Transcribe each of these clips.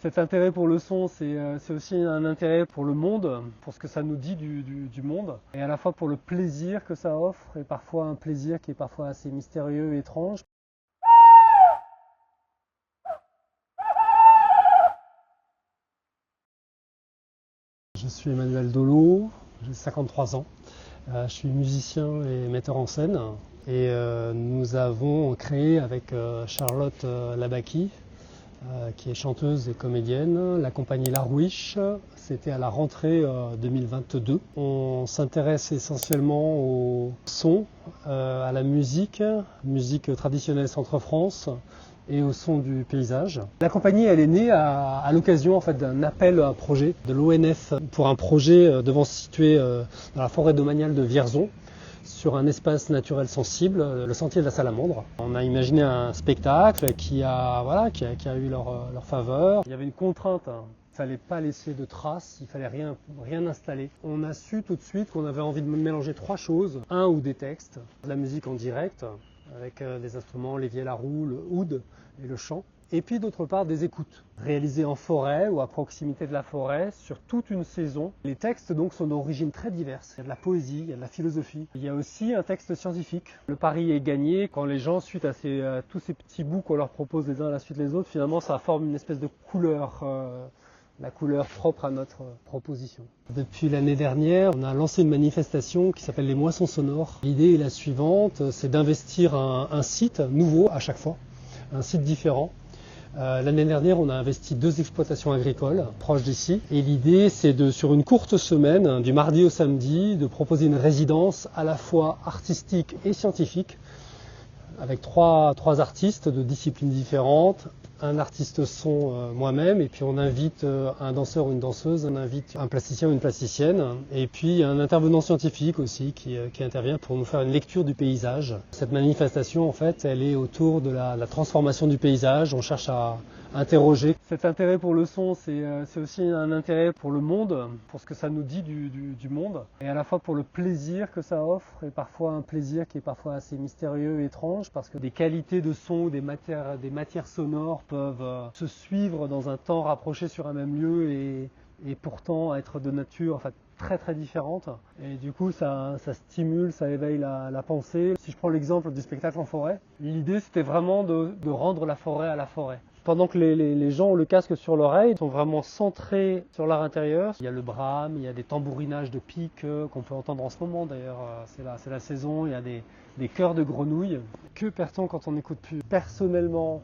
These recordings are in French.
Cet intérêt pour le son, c'est aussi un intérêt pour le monde, pour ce que ça nous dit du monde, et à la fois pour le plaisir que ça offre, et parfois un plaisir qui est parfois assez mystérieux et étrange. Je suis Emmanuel Dolot, j'ai 53 ans, je suis musicien et metteur en scène, et nous avons créé avec Charlotte Labaki, qui est chanteuse et comédienne, la compagnie La Rouiche. C'était à la rentrée 2022. On s'intéresse essentiellement au son, à la musique traditionnelle Centre-France et au son du paysage. La compagnie, elle est née à l'occasion en fait, d'un appel à un projet de l'ONF pour un projet devant se situer dans la forêt domaniale de Vierzon, sur un espace naturel sensible, le sentier de la Salamandre. On a imaginé un spectacle qui a eu leur faveur. Il y avait une contrainte, il ne fallait pas laisser de traces, il ne fallait rien installer. On a su tout de suite qu'on avait envie de mélanger trois choses, un ou des textes, de la musique en direct, avec des instruments, l'évier, la roue, le oud et le chant. Et puis d'autre part des écoutes, réalisées en forêt ou à proximité de la forêt sur toute une saison. Les textes donc sont d'origine très diverses. Il y a de la poésie, il y a de la philosophie. Il y a aussi un texte scientifique. Le pari est gagné quand les gens, suite à tous ces petits bouts qu'on leur propose les uns à la suite des autres, finalement ça forme une espèce de couleur, la couleur propre à notre proposition. Depuis l'année dernière, on a lancé une manifestation qui s'appelle les Moissons Sonores. L'idée est la suivante, c'est d'investir un site nouveau à chaque fois, un site différent. L'année dernière, on a investi 2 exploitations agricoles proches d'ici. Et l'idée, c'est sur une courte semaine, du mardi au samedi, de proposer une résidence à la fois artistique et scientifique, avec trois artistes de disciplines différentes, un artiste son moi-même, et puis on invite un danseur ou une danseuse, on invite un plasticien ou une plasticienne, et puis un intervenant scientifique aussi qui intervient pour nous faire une lecture du paysage. Cette manifestation, en fait, elle est autour de la transformation du paysage. On cherche à interroger. Cet intérêt pour le son, c'est aussi un intérêt pour le monde, pour ce que ça nous dit du monde, et à la fois pour le plaisir que ça offre, et parfois un plaisir qui est parfois assez mystérieux et étrange, parce que des qualités de son, des matières sonores peuvent se suivre dans un temps rapproché sur un même lieu et pourtant être de nature en fait, très très différente. Et du coup ça stimule, ça éveille la pensée. Si je prends l'exemple du spectacle en forêt, l'idée c'était vraiment de rendre la forêt à la forêt. Pendant que les gens ont le casque sur l'oreille, ils sont vraiment centrés sur l'art intérieur. Il y a le brame, il y a des tambourinages de pique qu'on peut entendre en ce moment d'ailleurs, c'est la saison, il y a des chœurs de grenouilles. Que perd-on quand on n'écoute plus? Personnellement,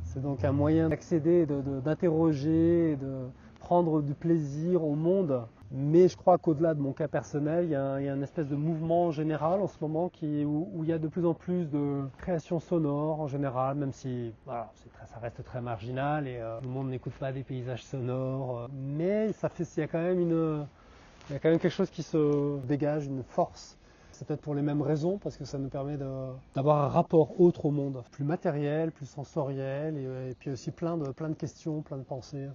c'est donc un moyen d'accéder, d'interroger, de prendre du plaisir au monde. Mais je crois qu'au-delà de mon cas personnel, il y a une espèce de mouvement général en ce moment où il y a de plus en plus de créations sonores en général, même si voilà, ça reste très marginal et tout le monde n'écoute pas des paysages sonores. Mais il y a quand même quelque chose qui se dégage, une force. C'est peut-être pour les mêmes raisons, parce que ça nous permet d'avoir un rapport autre au monde, plus matériel, plus sensoriel, et puis aussi plein de questions, plein de pensées.